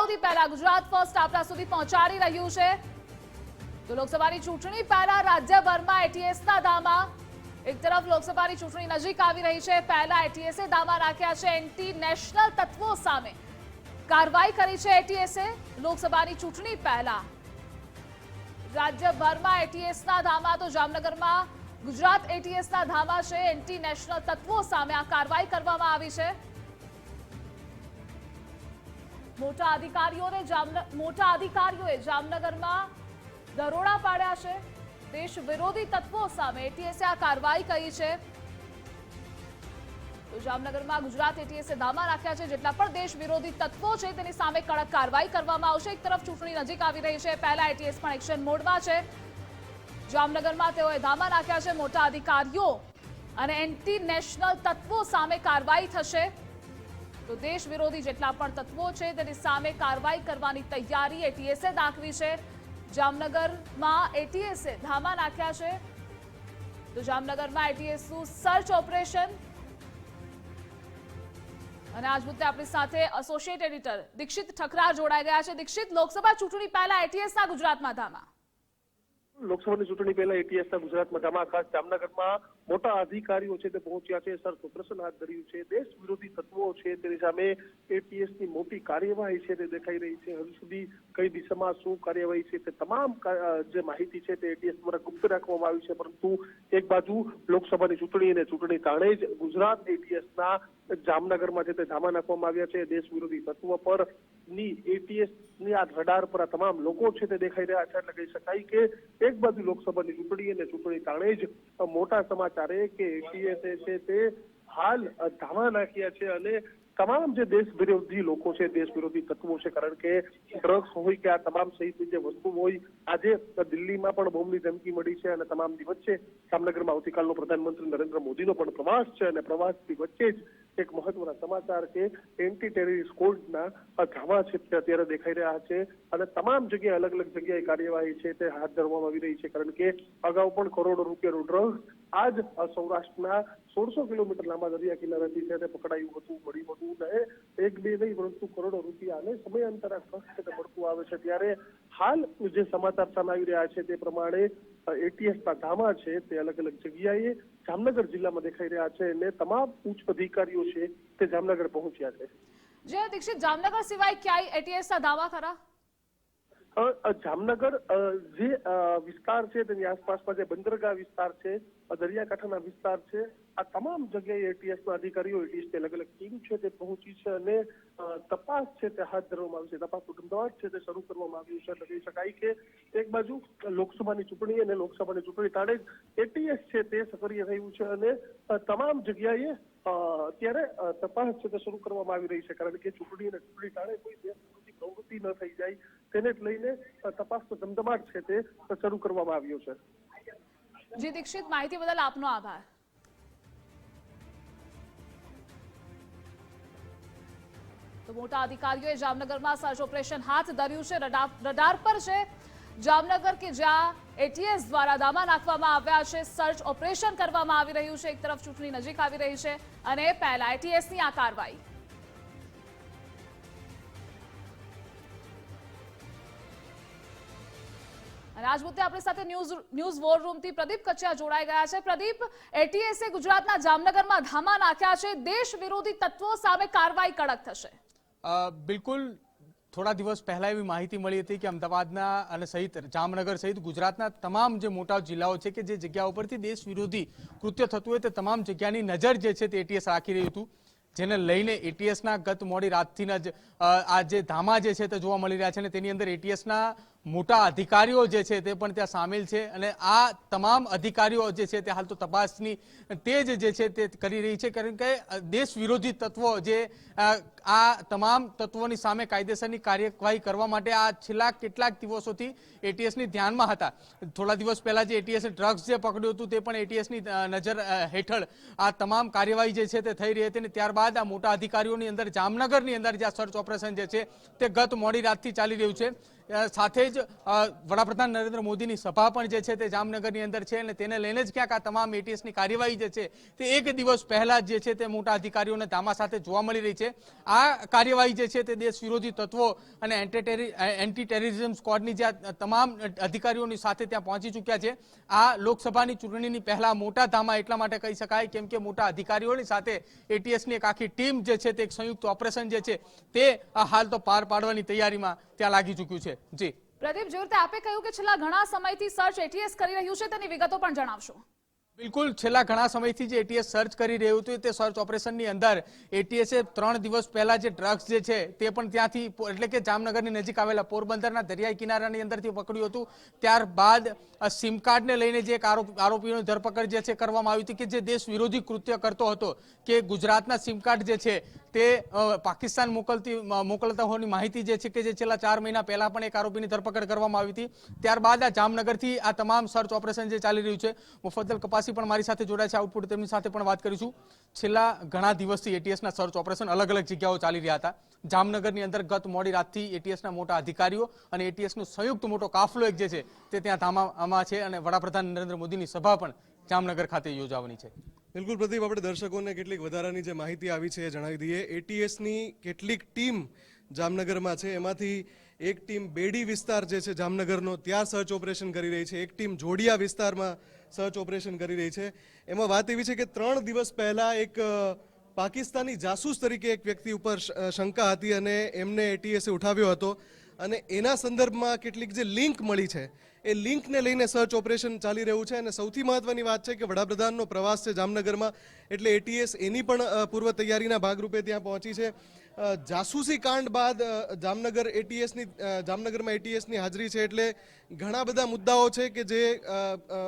સૌથી પહેલા ગુજરાત ફર્સ્ટ આપણા સુધી પહોંચાડી રહ્યું છે। તો લોકસભાની ચૂંટણી પહેલા રાજ્યભરમાં એટીએસના ધામા, એક તરફ લોકસભાની ચૂંટણી નજીક આવી રહી છે, પહેલા એટીએસે ધામા રાખ્યા છે એન્ટી નેશનલ તત્વો સામે કાર્યવાહી કરી છે એટીએસે। લોકસભાની ચૂંટણી પહેલા રાજ્યભરમાં એટીએસના ધામા, તો જામનગરમાં ગુજરાત એટીએસના ધામા છે, એન્ટી નેશનલ તત્વો સામે આ કાર્યવાહી કરવામાં આવી છે। મોટા અધિકારીઓએ જામનગરમાં દરોડા પાડ્યા છે। દેશ વિરોધી તત્વો સામે એટીએસે આ કાર્યવાહી કરી છે। તો જામનગરમાં ગુજરાત એટીએસે ધામા રાખ્યા છે, જેટલા પણ દેશ વિરોધી તત્વો છે તેની સામે કડક કાર્યવાહી કરવામાં આવશે। એક તરફ ચૂંટણી નજીક આવી રહી છે, પહેલા એટીએસ પણ એક્શન મોડમાં છે। જામનગરમાં તેઓએ ધામા રાખ્યા છે, મોટા અધિકારીઓ અને એન્ટી નેશનલ તત્વો સામે કાર્યવાહી થશે। તો દેશ વિરોધી જેટલા પણ તત્વો છે તેની સામે કાર્યવાહી કરવાની તૈયારી એટીએસે દાખવી છે। જામનગરમાં એટીએસે ધામા નાખ્યા છે। તો જામનગરમાં એટીએસનું સર્ચ ઓપરેશન, અને આજ મુદ્દે આપણી સાથે એસોસિએટ એડિટર દીક્ષિત ઠકરાર જોડાઈ ગયા છે। દીક્ષિત, લોકસભા ચૂંટણી પહેલા એટીએસના ગુજરાતમાં ધામા। લોકસભાની ચૂંટણી પહેલા એટીએસના ગુજરાતમાં ધામા, ખાસ જામનગરમાં મોટા અધિકારીઓ છે તે પહોંચ્યા છે, સર્ચ ઓપરેશન હાથ ધર્યું છે। દેશ વિરોધી તત્વો છે તેની સામે એટીએસની મોટી કાર્યવાહી છે તે દેખાઈ રહી છે। હજુ સુધી કઈ દિશામાં શું કાર્યવાહી છે તે તમામ જે માહિતી છે તે એટીએસ દ્વારા ગુપ્ત રાખવામાં આવી છે, પરંતુ એક બાજુ લોકસભાની ચૂંટણી અને ચૂંટણી તાણે જ ગુજરાત એટીએસના જામનગરમાં છે તે ધામા નાખવામાં આવ્યા છે। દેશ વિરોધી તત્વો પર ની એટીએસ ની આ રડાર પર આ તમામ લોકો છે તે દેખાઈ રહ્યા છે। એટલે કહી શકાય કે એક બાજુ લોકસભાની ચૂંટણી અને ચૂંટણી તાણે જ મોટા સમાચાર એ કે એટીએસ છે તે હાલ ધામા નાખ્યા છે, અને તમામ જે દેશ વિરોધી લોકો છે, દેશ વિરોધી તત્વો છે, કારણ કે ડ્રગ્સ હોય કે આ તમામ સહિતની જે વસ્તુ હોય, આજે દિલ્હીમાં પણ બોમ્બની ધમકી મળી છે, અને તમામની વચ્ચે જામનગરમાં આવતીકાલનો પ્રધાનમંત્રી નરેન્દ્ર મોદીનો પણ પ્રવાસ છે, અને પ્રવાસની વચ્ચે જ એક મહત્વના સમાચાર કે એન્ટી ટેરરિસ્ટ કોડના ધામા છે તે અત્યારે દેખાઈ રહ્યા છે, અને તમામ જગ્યાએ અલગ અલગ જગ્યાએ કાર્યવાહી છે તે હાથ ધરવામાં આવી રહી છે। કારણ કે અગાઉ પણ કરોડો રૂપિયાનું ડ્રગ્સ આજ સૌરાષ્ટ્રના 1600 કિલોમીટર લાંબા દરિયા કિનારેથી છે તે પકડાયું હતું, મળ્યું હતું, ને એક બે નહીં પરંતુ કરોડો રૂપિયા અને સમયાંતરે ખર્ચ છે તે મળતું આવે છે। ત્યારે હાલ જે સમાચાર સામે આવી રહ્યા છે તે પ્રમાણે એટીએસના ધામા છે તે અલગ અલગ જગ્યાએ જામનગર જિલ્લામાં દેખાઈ રહ્યા છે, અને તમામ ઉચ્ચ અધિકારીઓ છે તે જામનગર પહોંચ્યા છે। જે દીક્ષિત, જામનગર સિવાય ક્યાંય એટીએસના ધામા ખરા? જામનગર જે વિસ્તાર છે તેની આસપાસમાં જે બંદરગાહ વિસ્તાર છે, દરિયાકાંઠાના વિસ્તાર છે, આ તમામ જગ્યાએ એટીએસના અધિકારીઓ, એટીએસની અલગ અલગ ટીમ છે તે પહોંચી છે, અને તપાસ છે તે હાથ ધરવામાં આવી છે। તપાસનું ધમધમાટ છે તે શરૂ કરવામાં આવ્યું છે। એટલે કહી શકાય કે એક બાજુ લોકસભાની ચૂંટણી અને લોકસભાની ચૂંટણી તાણે જ એટીએસ છે તે સક્રિય થયું છે, અને તમામ જગ્યાએ અત્યારે તપાસ છે તે શરૂ કરવામાં આવી રહી છે। કારણ કે ચૂંટણી અને ચૂંટણી તાણે કોઈ દેશ વિરોધી પ્રવૃત્તિ ન થઈ જાય તેને જ લઈને તપાસનો ધમધમાટ છે તે શરૂ કરવામાં આવ્યો છે। જી દીક્ષિત, માહિતી બદલ આપનો આભાર। તો મોટા અધિકારીઓએ જામનગરમાં સર્ચ ઓપરેશન હાથ ધર્યું છે। રડાર પર છે જામનગર કે જ્યાં એટીએસ દ્વારા ધામા નાખવામાં આવ્યા છે, સર્ચ ઓપરેશન કરવામાં આવી રહ્યું છે। એક તરફ ચૂંટણી નજીક આવી રહી છે, અને પહેલા એટીએસની આ કાર્યવાહી। અને આજ મુદ્દે આપણી સાથે ન્યૂઝ વોર રૂમથી પ્રદીપ કચ્છિયા જોડાઈ ગયા છે। પ્રદીપ, એટીએસે ગુજરાતના જામનગરમાં ધામા નાખ્યા છે, દેશ વિરોધી તત્વો સામે કાર્યવાહી કડક થશે। બિલકુલ, થોડા દિવસ પહેલા એવી માહિતી મળી હતી કે અમદાવાદના અને સહિત જામનગર સહિત ગુજરાતના તમામ જે મોટા જિલ્લાઓ છે કે જે જગ્યા ઉપરથી દેશ વિરોધી કૃત્ય થતું હોય તે તમામ જગ્યાની નજર જે છે તે એટીએસ રાખી રહ્યું હતું, જેને લઈને એટીએસના ગત મોડી રાતથી જ આ જે ધામા જે છે તે જોવા મળી રહ્યા છે, અને તેની અંદર એટીએસના મોટા અધિકારીઓ જે છે તે પણ ત્યાં સામેલ છે, અને આ તમામ અધિકારીઓ જે છે તે હાલ તો તપાસની તેજ જે છે તે કરી રહી છે। કારણ કે દેશ વિરોધી તત્વો જે આ તમામ તત્વોની સામે કાયદેસરની કાર્યવાહી કરવા માટે આ છેલ્લા કેટલાક દિવસોથી એટીએસની ધ્યાનમાં હતા। થોડા દિવસ પહેલા જે એટીએસે ડ્રગ્સ જે પકડ્યું હતું તે પણ એટીએસની નજર હેઠળ આ તમામ કાર્યવાહી જે છે તે થઈ રહી હતી, અને ત્યારબાદ આ મોટા અધિકારીઓની અંદર જામનગરની અંદર જે સર્ચ ઓપરેશન જે છે તે ગત મોડી રાતથી ચાલી રહ્યું છે। સાથે જ વડાપ્રધાન નરેન્દ્ર મોદીની સભા પણ જે છે તે જામનગરની અંદર છે અને તેને લઈને જ ક્યાંક આ તમામ એટીએસની કાર્યવાહી જે છે તે એક દિવસ પહેલા જે છે તે મોટા અધિકારીઓને ધામા સાથે જોવા મળી રહી છે. આ કાર્યવાહી જે છે તે દેશ વિરોધી તત્વો અને એન્ટી ટેરરિઝમ સ્ક્વોડની જે તમામ અધિકારીઓની સાથે ત્યાં પહોંચી ચૂક્યા છે. આ લોકસભાની ચૂંટણીની પહેલા મોટા ધામા એટલા માટે કહી શકાય કેમ કે મોટા અધિકારીઓની સાથે એટીએસની એક આખી ટીમ જે છે તે એક સંયુક્ત ઓપરેશન જે છે તે હાલ તો પાર પાડવાની તૈયારીમાં ત્યાં લાગી ચૂક્યું છે. જી પ્રદીપ, જે રીતે આપે કહ્યું કે છેલ્લા ઘણા સમયથી સર્ચ એટીએસ કરી રહ્યું છે તેની વિગતો પણ જણાવશો. બિલકુલ, છેલ્લા ઘણા સમયથી જે એટીએસ સર્ચ કરી રહ્યું હતું તે સર્ચ ઓપરેશનની અંદર એટીએસે 3 દિવસ પહેલા જે ડ્રગ્સ જે છે તે પણ ત્યાંથી એટલે કે જામનગરની નજીક આવેલા પોરબંદરના દરિયાઈ કિનારાની અંદરથી પકડ્યું હતું. ત્યારબાદ સિમ કાર્ડને લઈને જે એક આરોપીઓની ધરપકડ જે છે કરવામાં આવી હતી કે જે દેશ વિરોધી કૃત્ય કરતો હતો કે ગુજરાતના સિમ કાર્ડ જે છે તે પાકિસ્તાન મોકલતા હોવાની માહિતી જે છે કે જે છેલ્લા 4 મહિના પહેલા પણ એક આરોપીની ધરપકડ કરવામાં આવી હતી. ત્યારબાદ આ જામનગરથી આ તમામ સર્ચ ઓપરેશન જે ચાલી રહ્યું છે. મુફદ્દલ કપાસી પણ મારી સાથે જોડાય છે આઉટપુટ, તેમની સાથે પણ વાત કરીશું. છેલ્લા ઘણા દિવસથી એટીએસના સર્ચ ઓપરેશન અલગ અલગ જગ્યાઓ ચાલી રહ્યા હતા. જામનગરની અંદર ગત મોડી રાતથી એટીએસના મોટા અધિકારીઓ અને એટીએસનો સંયુક્ત મોટો કાફલો એક જે છે તે ત્યાં ધામામાં છે અને વડાપ્રધાન નરેન્દ્ર મોદીની સભા પણ જામનગર ખાતે યોજાવાની છે. બિલકુલ પ્રદીપ, આપણે દર્શકોને કેટલીક વધારાની જે માહિતી આવી છે એ જણાવી દઈએ. એટીએસની કેટલીક ટીમ જામનગરમાં છે, એમાંથી એક ટીમ બેડી વિસ્તાર જે છે જામનગરનો ત્યાં સર્ચ ઓપરેશન કરી રહી છે, એક ટીમ જોડિયા વિસ્તારમાં સર્ચ ઓપરેશન કરી રહી છે. એમાં વાત એવી છે કે 3 દિવસ પહેલા એક પાકિસ્તાની જાસૂસ તરીકે એક વ્યક્તિ ઉપર શંકા હતી અને એમને એટીએસે ઉઠાવ્યો હતો અને એના સંદર્ભમાં કેટલીક જે લિંક મળી છે એ લિંકને લઈને સર્ચ ઓપરેશન ચાલી રહ્યું છે. અને સૌથી મહત્વની વાત છે કે વડાપ્રધાનનો પ્રવાસ છે જામનગરમાં, એટલે એટીએસ એની પણ પૂર્વ તૈયારીના ભાગરૂપે ત્યાં પહોંચી છે. જાસૂસી કાંડ બાદ જામનગરમાં એટીએસની હાજરી છે, એટલે ઘણા બધા મુદ્દાઓ છે કે જે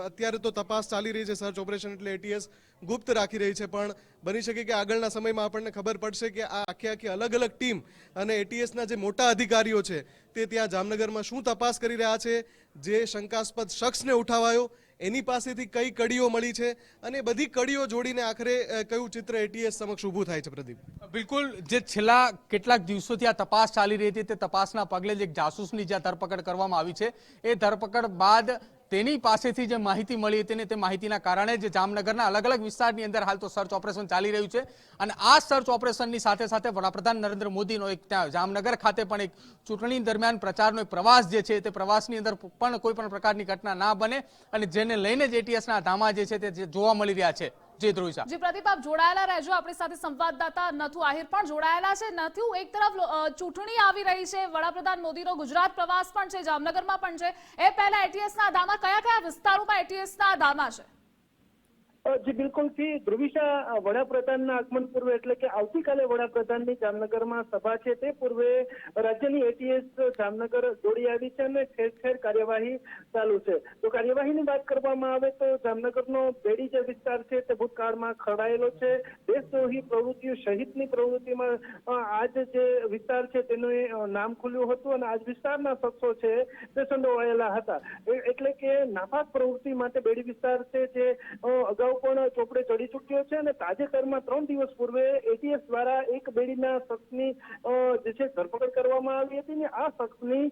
અત્યારે તો તપાસ ચાલી રહી છે. સર્ચ ઓપરેશન એટલે એટીએસ ગુપ્ત રાખી રહી છે, પણ બની શકે કે આગળના સમયમાં આપણને ખબર પડશે કે આ આખી અલગ અલગ ટીમ અને એટીએસના જે મોટા અધિકારીઓ છે તે ત્યાં જામનગરમાં શું તપાસ કરી રહ્યા છે, જે શંકાસ્પદ શખ્સને ઉઠાવાયો એની પાસેથી કઈ કડીઓ મળી છે અને બધી કડીઓ જોડીને આખરે કયું ચિત્ર એટીએસ સમક્ષ ઊભું થાય છે. પ્રદીપ, બિલકુલ, જે છેલ્લા કેટલાક દિવસોથી આ તપાસ ચાલી રહી હતી તે તપાસના પગલે જ એક જાસૂસની જે ધરપકડ કરવામાં આવી છે એ ધરપકડ બાદ તેની પાસેથી જે માહિતી મળી હતી ને તે માહિતીના કારણે જે જામનગરના અલગ અલગ વિસ્તારની અંદર હાલ તો સર્ચ ઓપરેશન ચાલી રહ્યું છે. અને આ સર્ચ ઓપરેશનની સાથે સાથે વડાપ્રધાન નરેન્દ્ર મોદીનો એક ત્યાં જામનગર ખાતે પણ એક ચૂંટણી દરમિયાન પ્રચારનો એક પ્રવાસ જે છે તે પ્રવાસની અંદર પણ કોઈ પણ પ્રકારની ઘટના ના બને અને જેને લઈને જ એટીએસના ધામા જે છે તે જોવા મળી રહ્યા છે. જી ધ્રુવિશા. જી પ્રદીપ, આપ જોડાયેલા રહેજો. આપણી સાથે સંવાદદાતા નથુ આહિર પણ જોડાયેલા છે. નથુ, એક તરફ ચૂંટણી આવી રહી છે, વડાપ્રધાન મોદીનો ગુજરાત પ્રવાસ પણ છે, જામનગરમાં પણ છે. એ પહેલા એટીએસના ધામા કયા વિસ્તારોમાં એટીએસના ધામા છે? જી બિલકુલ થી ધ્રુવિશા, વડાપ્રધાનના આગમન પૂર્વે એટલે કે આવતીકાલે વડાપ્રધાનની જામનગરમાં સભા છે તે પૂર્વે રાજ્યની એટીએસ જામનગર દોડી આવી છે અને ઠેર ઠેર કાર્યવાહી ચાલુ છે. તો કાર્યવાહીની વાત કરવામાં આવે તો જામનગરનો બેડી જે વિસ્તાર છે તે ભૂતકાળમાં ખરડાયેલો છે. દેશદ્રોહી પ્રવૃત્તિઓ સહિતની પ્રવૃત્તિમાં આજ જે વિસ્તાર છે તેનું નામ ખુલ્યું હતું અને આજ વિસ્તારના શખ્સો છે તે સંડોવાયેલા હતા. એટલે કે નાપાક પ્રવૃત્તિ માટે બેડી વિસ્તાર છે જે અગાઉ પણ ચોપડે ચડી ચૂક્યો છે અને તાજેતરમાં 3 દિવસ પૂર્વે એટીએસ દ્વારા એક બેડીના શખ્સની જે છે ધરપકડ કરવામાં આવી હતી ને આ શખ્સની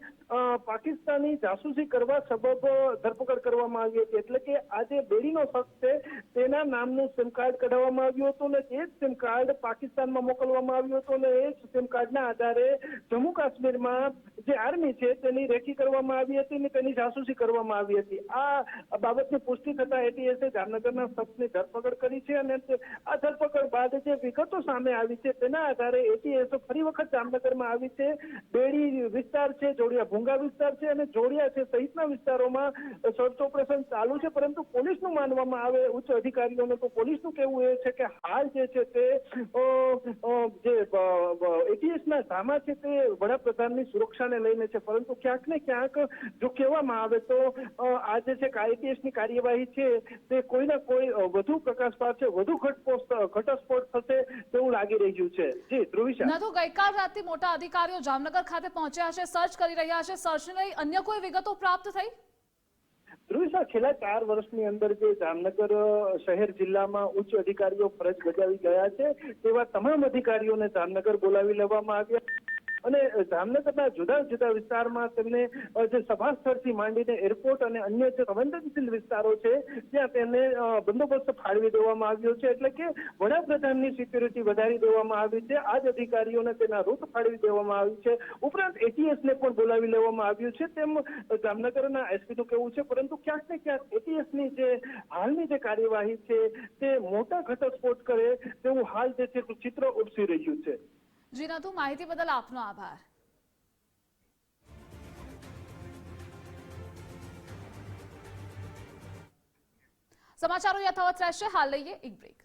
પાકિસ્તાની જાસૂસી કરવા સબબ ધરપકડ કરવામાં આવી હતી. એટલે કે આ જે બેડીનો શખ્સ છે તેના નામનું સિમ કાર્ડ કઢાવવામાં આવ્યું હતું અને તે જ સિમ કાર્ડ પાકિસ્તાનમાં મોકલવામાં આવ્યું હતું અને એ જ સિમ કાર્ડના આધારે જમ્મુ કાશ્મીરમાં જે આર્મી છે તેની રેકી કરવામાં આવી હતી અને તેની જાસૂસી કરવામાં આવી હતી. આ બાબતની પુષ્ટિ થતા એટીએસે જામનગરના શખ્સની ધરપકડ કરી છે અને આ ધરપકડ બાદ જે વિગતો સામે આવી છે તેના આધારે એટીએસ ફરી વખત જામનગરમાં આવી છે. બેડી વિસ્તાર છે, જોડિયા ભૂંગા વિસ્તાર છે અને જોડિયા છે સહિતના વિસ્તારોમાં સર્ચ ઓપરેશન ચાલુ છે. પરંતુ પોલીસનું માનવામાં આવે ઉચ્ચ અધિકારીઓને તો પોલીસનું કહેવું એ છે કે હાલ જે છે તે જે એટીએસના ધામા છે તે વડાપ્રધાનની સુરક્ષાને લઈને છે. પરંતુ ક્યાંક ને ક્યાંક જો કહેવામાં આવે તો આ જે છે એટીએસની કાર્યવાહી છે તે કોઈના કોઈ વધુ પ્રકાશ પાડશે, વધુ ઘટસ્ફોટ થશે તેવું લાગી રહ્યું છે. જી ધ્રુવિશા. નથુ, ગઈકાલ રાતથી મોટા અધિકારીઓ જામનગર ખાતે પહોંચ્યા છે, સર્ચ કરી રહ્યા છે. સર્ચને લઈ અન્ય કોઈ વિગતો પ્રાપ્ત થઈ? ધ્રુવિશા, છેલ્લા 4 વર્ષની અંદર જે જામનગર શહેર જિલ્લામાં ઉચ્ચ અધિકારીઓ ફરજ બજાવી ગયા છે તેવા તમામ અધિકારીઓને જામનગર બોલાવી લેવામાં આવ્યા અને જામનગરના જુદા જુદા વિસ્તારમાં તેમને જે સભા સ્થળથી માંડીને એરપોર્ટ અને અન્ય જે સંવેદનશીલ વિસ્તારો છે ત્યાં તેમને બંદોબસ્ત ફાળવી દેવામાં આવ્યો છે. એટલે કે વડાપ્રધાનની સિક્યુરિટી વધારી દેવામાં આવી છે. આ જ અધિકારીઓને તેના રૂટ ફાળવી દેવામાં આવ્યું છે. ઉપરાંત એટીએસ ને પણ બોલાવી લેવામાં આવ્યું છે તેમ જામનગરના એસપી નું કહેવું છે. પરંતુ ક્યાંક ને ક્યાંક એટીએસની જે હાલની જે કાર્યવાહી છે તે મોટા ઘટસ્ફોટ કરે તેવું હાલ જે છે ચિત્ર ઉપસી રહ્યું છે. જી નથુ, માહિતી બદલ આપનો આભાર. સમાચારો યથાવત રહેશે. હાલ લઈએ એક બ્રેક.